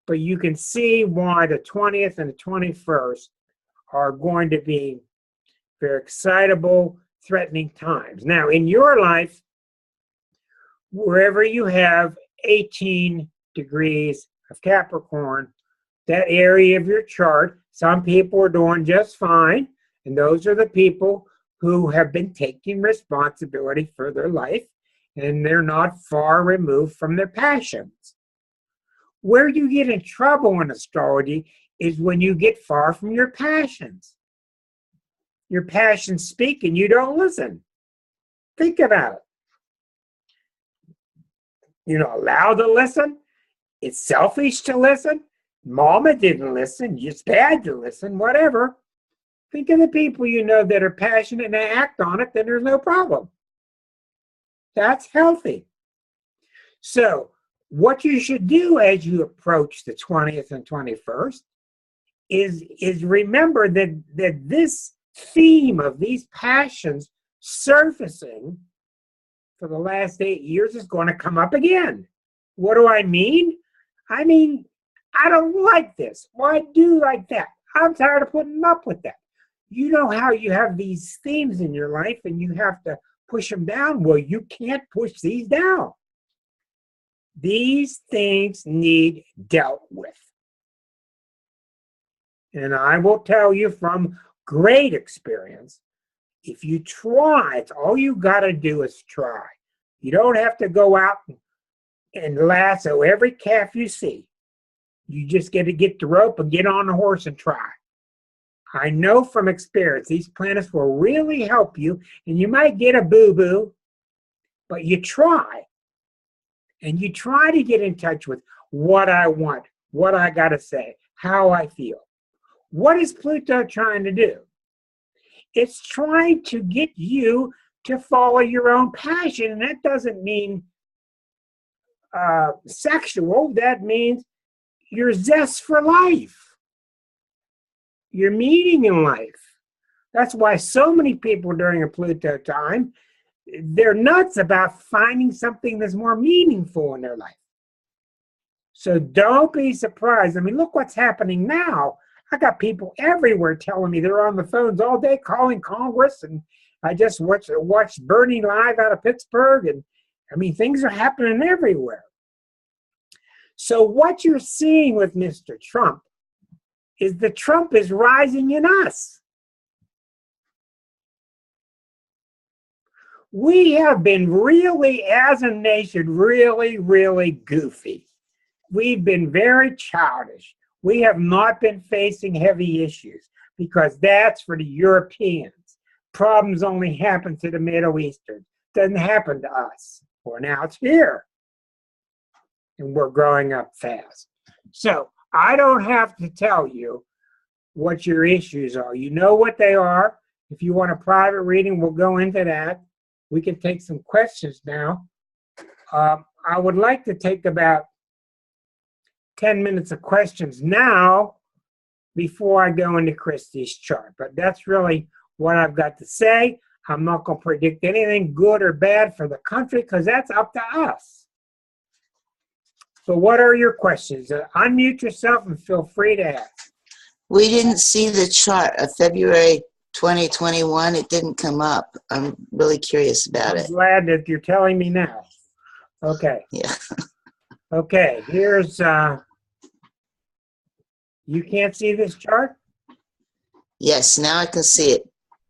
But you can see why the 20th and the 21st are going to be very excitable, threatening times. Now, in your life, wherever you have 18 degrees of Capricorn, that area of your chart, some people are doing just fine, and those are the people who have been taking responsibility for their life, and they're not far removed from their passions. Where you get in trouble in astrology is when you get far from your passions. Your passions speak and you don't listen. Think about it. You're not allowed to listen. It's selfish to listen. Mama didn't listen. It's bad to listen, whatever. Think of the people you know that are passionate and act on it, then there's no problem. That's healthy. So, what you should do as you approach the 20th and 21st is remember that this theme of these passions surfacing for the last 8 years is going to come up again. What do I mean? I mean, I don't like this. Why do you like that? I'm tired of putting up with that. You know how you have these themes in your life and you have to push them down? Well, you can't push these down. These things need dealt with. And I will tell you from great experience, if you try, it's all you got to do is try. You don't have to go out and lasso every calf you see. You just get to get the rope and get on the horse and try. I know from experience, these planets will really help you, and you might get a boo-boo, but you try. And you try to get in touch with what I want, what I got to say, how I feel. What is Pluto trying to do? It's trying to get you to follow your own passion, and that doesn't mean sexual. That means your zest for life, your meaning in life. That's why so many people during a Pluto time, they're nuts about finding something that's more meaningful in their life. So don't be surprised. I mean, look what's happening now. I got people everywhere telling me they're on the phones all day calling Congress, and I just watched Bernie live out of Pittsburgh, and I mean, things are happening everywhere. So what you're seeing with Mr. Trump is the Trump is rising in us. We have been really, as a nation, really goofy. We've been very childish. We have not been facing heavy issues because that's for the Europeans. Problems only happen to the Middle Eastern. Doesn't happen to us. Well, now it's here. And we're growing up fast. So I don't have to tell you what your issues are. You know what they are. If you want a private reading, we'll go into that. We can take some questions now. I would like to take about 10 minutes of questions now before I go into Christie's chart. But that's really what I've got to say. I'm not going to predict anything good or bad for the country because that's up to us. So what are your questions? Unmute yourself and feel free to ask.
We didn't see the chart of February 2021. It didn't come up. I'm really curious about it.
I'm glad that you're telling me now. Okay.
Yeah.
Okay, here's, you can't see this chart?
Yes, now I can see it.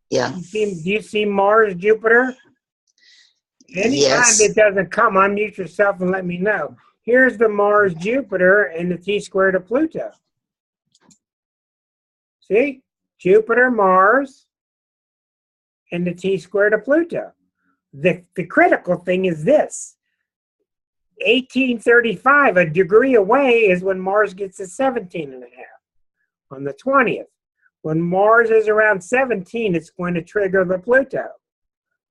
Yeah.
Do you see Mars, Jupiter? Anytime
Yes.
it doesn't come, unmute yourself and let me know. Here's the Mars, Jupiter, and the T-squared of Pluto. See? Jupiter, Mars, and the T-squared of Pluto. The critical thing is this. 1835, a degree away, is when Mars gets to 17 and a half on the 20th. When Mars is around 17, it's going to trigger the Pluto.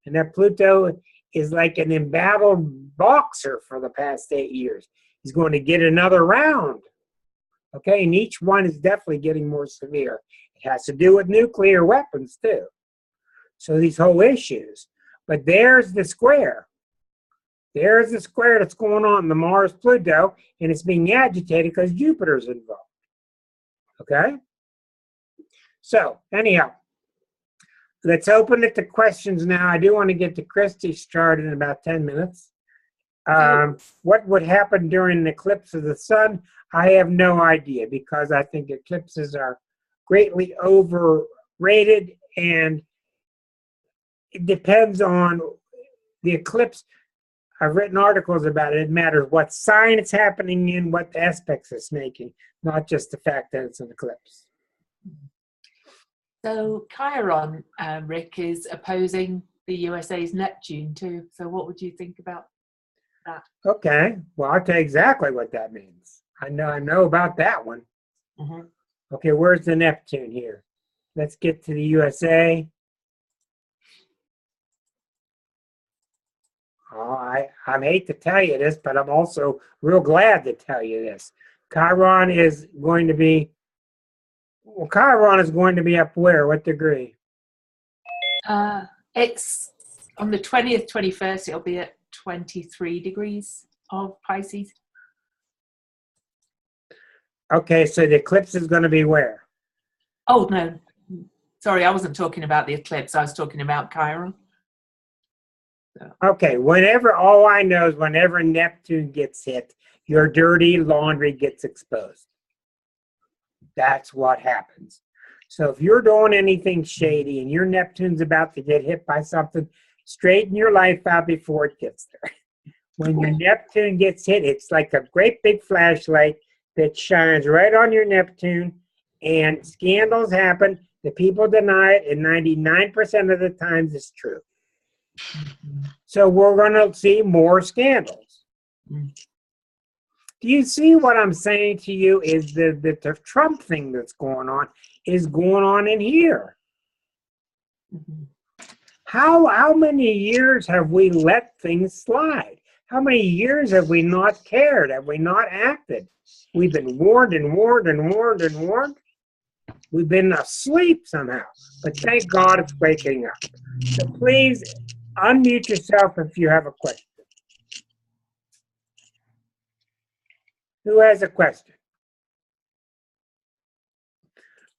And that Pluto is like an embattled boxer for the past 8 years. He's going to get another round. Okay, and each one is definitely getting more severe. It has to do with nuclear weapons, too. So these whole issues. But there's the square. There's the square that's going on, the Mars-Pluto, and it's being agitated because Jupiter's involved. Okay? So, anyhow, let's open it to questions now. I do want to get to Christie's chart in about 10 minutes. What would happen during an eclipse of the sun? I have no idea because I think eclipses are greatly overrated, and it depends on the eclipse. I've written articles about it. It matters what sign it's happening in, what aspects it's making, not just the fact that it's an eclipse.
So Chiron, Rick, is opposing the USA's Neptune too. So what would you think about that?
Okay, well, I'll tell you exactly what that means. I know about that one.
Mm-hmm.
Okay, where's the Neptune here? Let's get to the USA. Oh, I hate to tell you this, but I'm also real glad to tell you this. Chiron is going to be, well, Chiron is going to be up where? What degree?
It's On the 20th, 21st, it'll be at 23 degrees of Pisces.
Okay, so the eclipse is going to be where?
Oh, no. Sorry, I wasn't talking about the eclipse. I was talking about Chiron.
Okay, whenever, all I know is whenever Neptune gets hit, your dirty laundry gets exposed. That's what happens. So if you're doing anything shady and your Neptune's about to get hit by something, straighten your life out before it gets there. When your Neptune gets hit, it's like a great big flashlight that shines right on your Neptune, and scandals happen. The people deny it, and 99% of the times it's true. So we're going to see more scandals. Do you see what I'm saying to you? Is the Trump thing that's going on is going on in here. How many years have we let things slide? How many years have we not cared? Have we not acted? We've been warned and warned and warned and warned. We've been asleep somehow. But thank God it's waking up. So please unmute yourself if you have a question. Who has a question?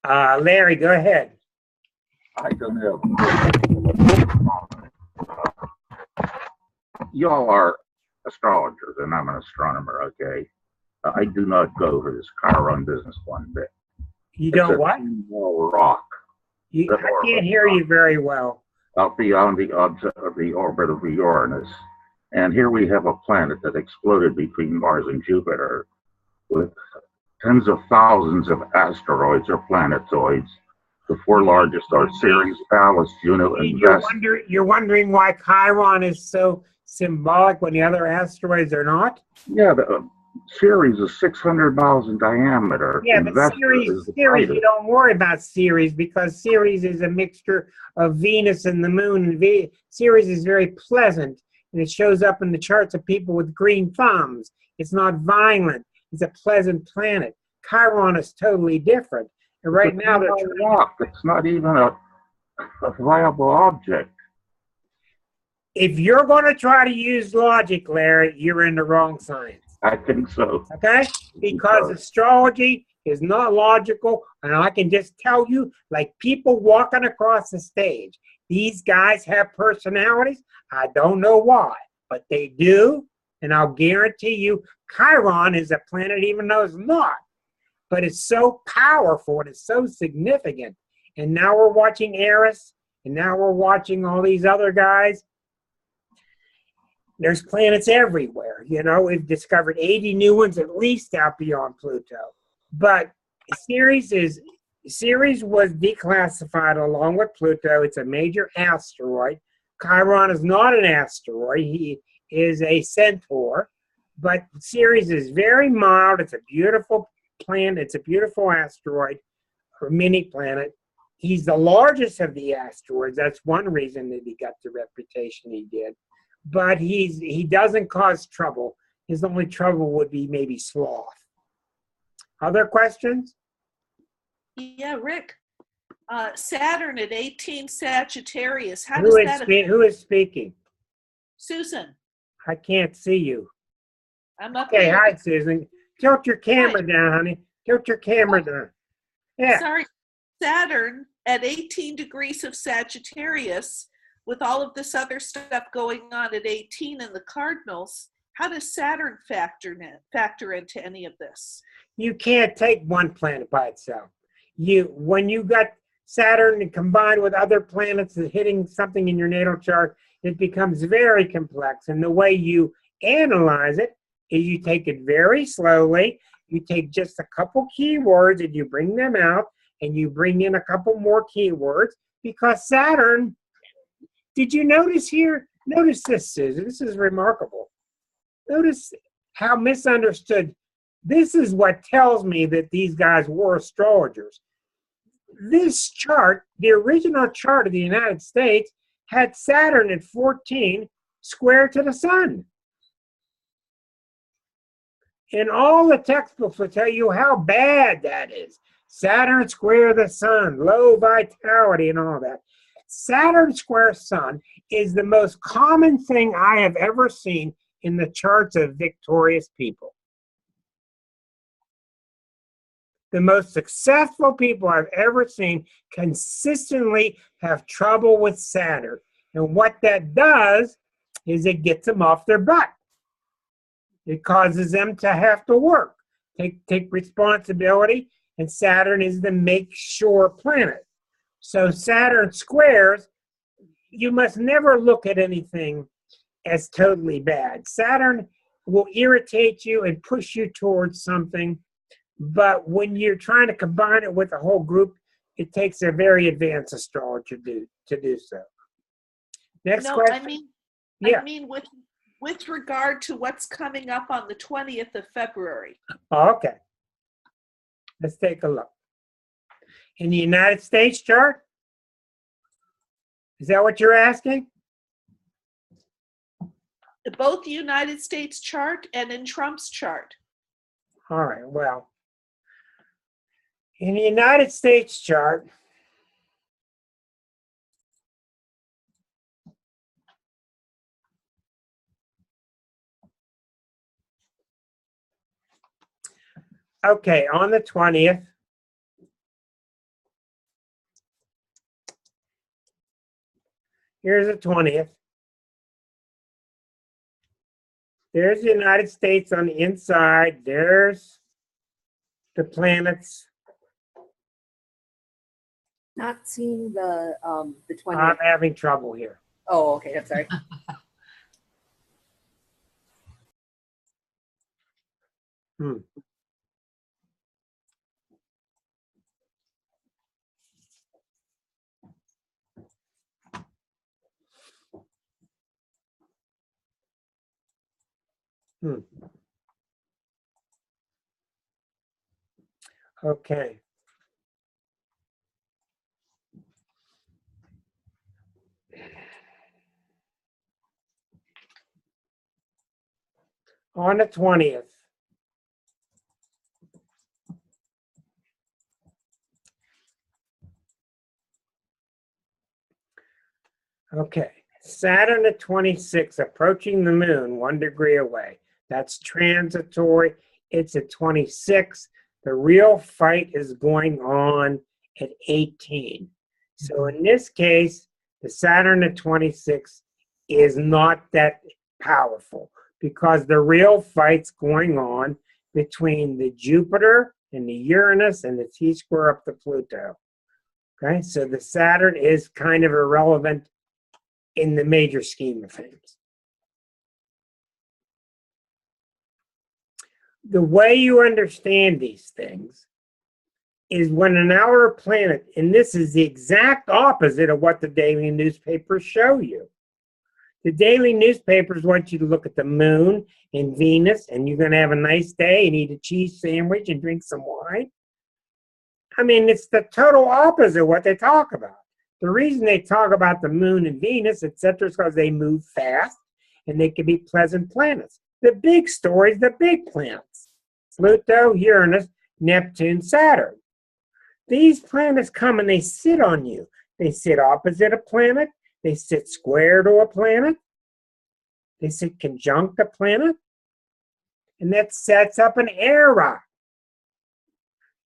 Larry, go ahead.
I don't know. Y'all are astrologers, and I'm an astronomer, okay? I do not go over this Chiron business one bit.
You don't what?
Wall rock.
I can't hear you very well.
Out beyond the orbit of Uranus. And here we have a planet that exploded between Mars and Jupiter with tens of thousands of asteroids or planetoids. The four largest are Ceres, Pallas, Juno, and Vesta.
You're wondering why Chiron is so symbolic when the other asteroids are not?
Yeah, Ceres is 600 miles in diameter.
Yeah, but Ceres, you don't worry about Ceres because Ceres is a mixture of Venus and the moon. And Ceres is very pleasant, and it shows up in the charts of people with green thumbs. It's not violent. It's a pleasant planet. Chiron is totally different. And right now, they're
rock. It's not even a viable object.
If you're going to try to use logic, Larry, you're in the wrong science.
I think so.
Okay? Because astrology is not logical, and I can just tell you, like people walking across the stage, these guys have personalities. I don't know why, but they do, and I'll guarantee you Chiron is a planet even though it's not. But it's so powerful and it's so significant. And now we're watching Eris, and now we're watching all these other guys. There's planets everywhere. You know, we've discovered 80 new ones at least out beyond Pluto. But Ceres was declassified along with Pluto. It's a major asteroid. Chiron is not an asteroid. He is a centaur. But Ceres is very mild. It's a beautiful planet. It's a beautiful asteroid or mini planet. He's the largest of the asteroids. That's one reason that he got the reputation he did. But he doesn't cause trouble. His only trouble would be maybe sloth. Other questions?
Yeah, Rick. Saturn at 18 Sagittarius.
Who is speaking?
Susan.
I can't see you.
I'm up
Okay,
here.
hi, Susan. Tilt your camera down, honey. Tilt your camera down. Yeah.
Sorry. Saturn at 18 degrees of Sagittarius, with all of this other stuff going on at 18 in the cardinals, how does Saturn factor into any of this?
You can't take one planet by itself. When you got Saturn combined with other planets hitting something in your natal chart, it becomes very complex. And the way you analyze it is you take it very slowly. You take just a couple keywords and you bring them out, and you bring in a couple more keywords, because Saturn, did you notice here? Notice this, Susan. This is remarkable. Notice how misunderstood. This is what tells me that these guys were astrologers. This chart, the original chart of the United States, had Saturn at 14 square to the sun. And all the textbooks will tell you how bad that is. Saturn square the sun, low vitality and all that. Saturn square Sun is the most common thing I have ever seen in the charts of victorious people. The most successful people I've ever seen consistently have trouble with Saturn. And what that does is it gets them off their butt. It causes them to have to work, take responsibility, and Saturn is the make sure planet. So Saturn squares, you must never look at anything as totally bad. Saturn will irritate you and push you towards something, but when you're trying to combine it with a whole group, it takes a very advanced astrologer to do so. Next
No,
question.
I mean with regard to what's coming up on the 20th of February.
Oh, okay. Let's take a look. In the United States chart? Is that what you're asking?
Both the United States chart and in Trump's chart.
All right, well, in the United States chart, okay, on the 20th, here's the 20th. There's the United States on the inside. There's the planets.
Not seeing the 20th.
I'm having trouble here.
Oh, okay. I'm sorry.
Okay. On the 20th. Okay. Saturn at 26, approaching the moon 1 degree away. That's transitory. It's at 26. The real fight is going on at 18. So in this case, the Saturn at 26 is not that powerful because the real fight's going on between the Jupiter and the Uranus and the T-square up to Pluto. Okay, so the Saturn is kind of irrelevant in the major scheme of things. The way you understand these things is when an outer planet, and this is the exact opposite of what the daily newspapers show you. The daily newspapers want you to look at the moon and Venus, and you're going to have a nice day and eat a cheese sandwich and drink some wine. I mean, it's the total opposite of what they talk about. The reason they talk about the moon and Venus, etc., is because they move fast and they can be pleasant planets. The big stories, the big planets. Pluto, Uranus, Neptune, Saturn. These planets come and they sit on you. They sit opposite a planet. They sit square to a planet. They sit conjunct a planet. And that sets up an era.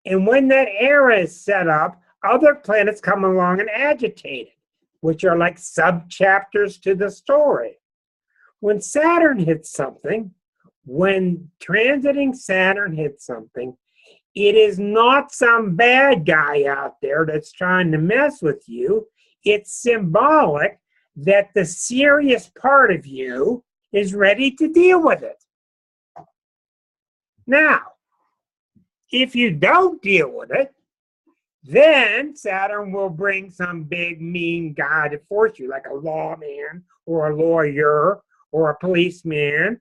And when that era is set up, other planets come along and agitate it, which are like sub-chapters to the story. When Saturn hits something, when transiting Saturn hits something, it is not some bad guy out there that's trying to mess with you. It's symbolic that the serious part of you is ready to deal with it. Now, if you don't deal with it, then Saturn will bring some big mean guy to force you, like a lawman or a lawyer or a policeman.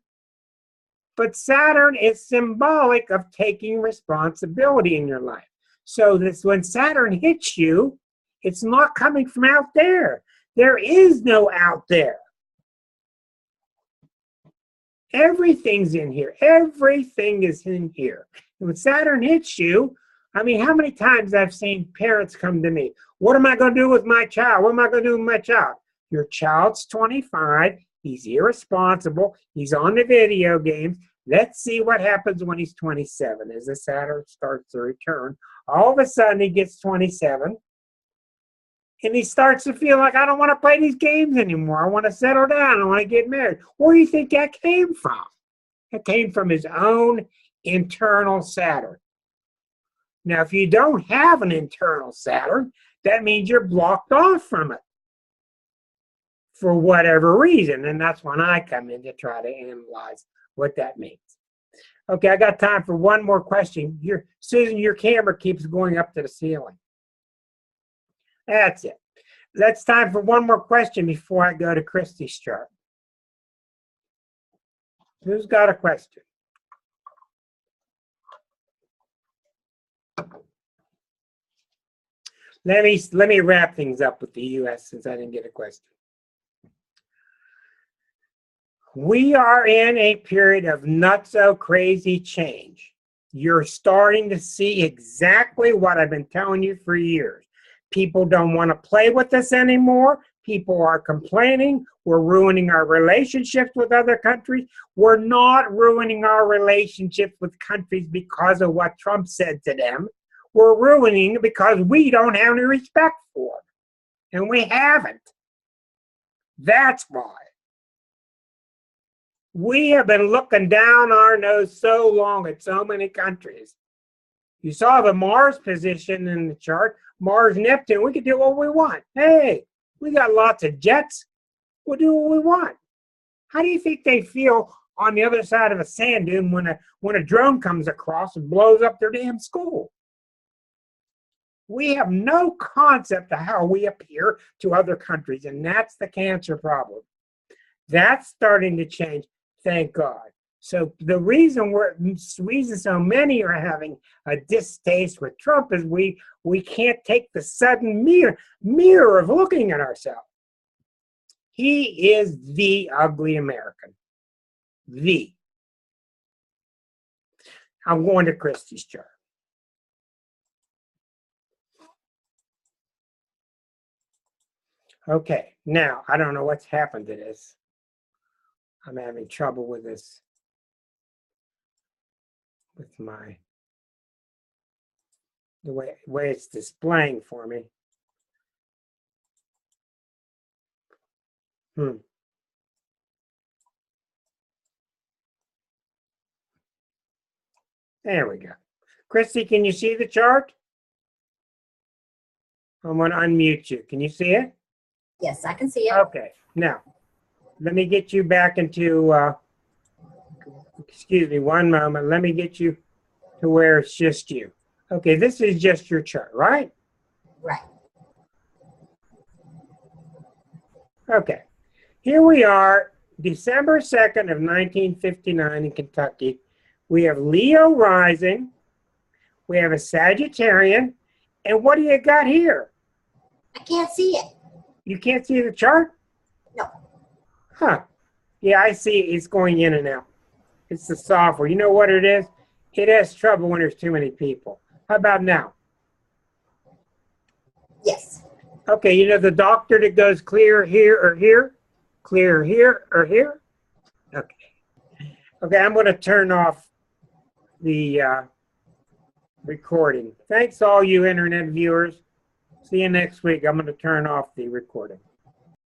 But Saturn is symbolic of taking responsibility in your life. So this, when Saturn hits you, it's not coming from out there. There is no out there. Everything's in here. Everything is in here. And when Saturn hits you, I mean, how many times I've seen parents come to me, what am I going to do with my child? What am I going to do with my child? Your child's 25. He's irresponsible. He's on the video games. Let's see what happens when he's 27 as the Saturn starts to return. All of a sudden, he gets 27, and he starts to feel like, I don't want to play these games anymore. I want to settle down. I want to get married. Where do you think that came from? It came from his own internal Saturn. Now, if you don't have an internal Saturn, that means you're blocked off from it for whatever reason. And that's when I come in to try to analyze what that means. Okay, I got time for one more question. Susan, your camera keeps going up to the ceiling. That's it. That's time for one more question before I go to Christy's chart. Who's got a question? Let me wrap things up with the U.S. since I didn't get a question. We are in a period of not so crazy change. You're starting to see exactly what I've been telling you for years. People don't want to play with us anymore. People are complaining. We're ruining our relationships with other countries. We're not ruining our relationships with countries because of what Trump said to them. We're ruining it because we don't have any respect for them. And we haven't. That's why. We have been looking down our nose so long at so many countries. You saw the Mars position in the chart. Mars, Neptune, we can do what we want. Hey, we got lots of jets. We'll do what we want. How do you think they feel on the other side of a sand dune when a drone comes across and blows up their damn school? We have no concept of how we appear to other countries, and that's the cancer problem. That's starting to change, thank God. So the reason so many are having a distaste with Trump is we can't take the sudden mirror of looking at ourselves. He is the ugly American. The. I'm going to Christy's chart. Okay, now I don't know what's happened to this. I'm having trouble with this. With the way it's displaying for me. There we go. Christy, can you see the chart? I'm going to unmute you. Can you see it?
Yes, I can see it.
Okay. Now, let me get you back into, excuse me, one moment. Let me get you to where it's just you. Okay, this is just your chart, right?
Right.
Okay. Here we are, December 2nd of 1959 in Kentucky. We have Leo rising. We have a Sagittarian. And what do you got here?
I can't see it.
You can't see the chart?
No.
Huh. Yeah, I see it's going in and out. It's the software. You know what it is? It has trouble when there's too many people. How about now?
Yes.
Okay, you know the doctor that goes clear here or here? Clear here or here? Okay. Okay, I'm going to turn off the recording. Thanks all you internet viewers. See you next week. I'm going to turn off the recording.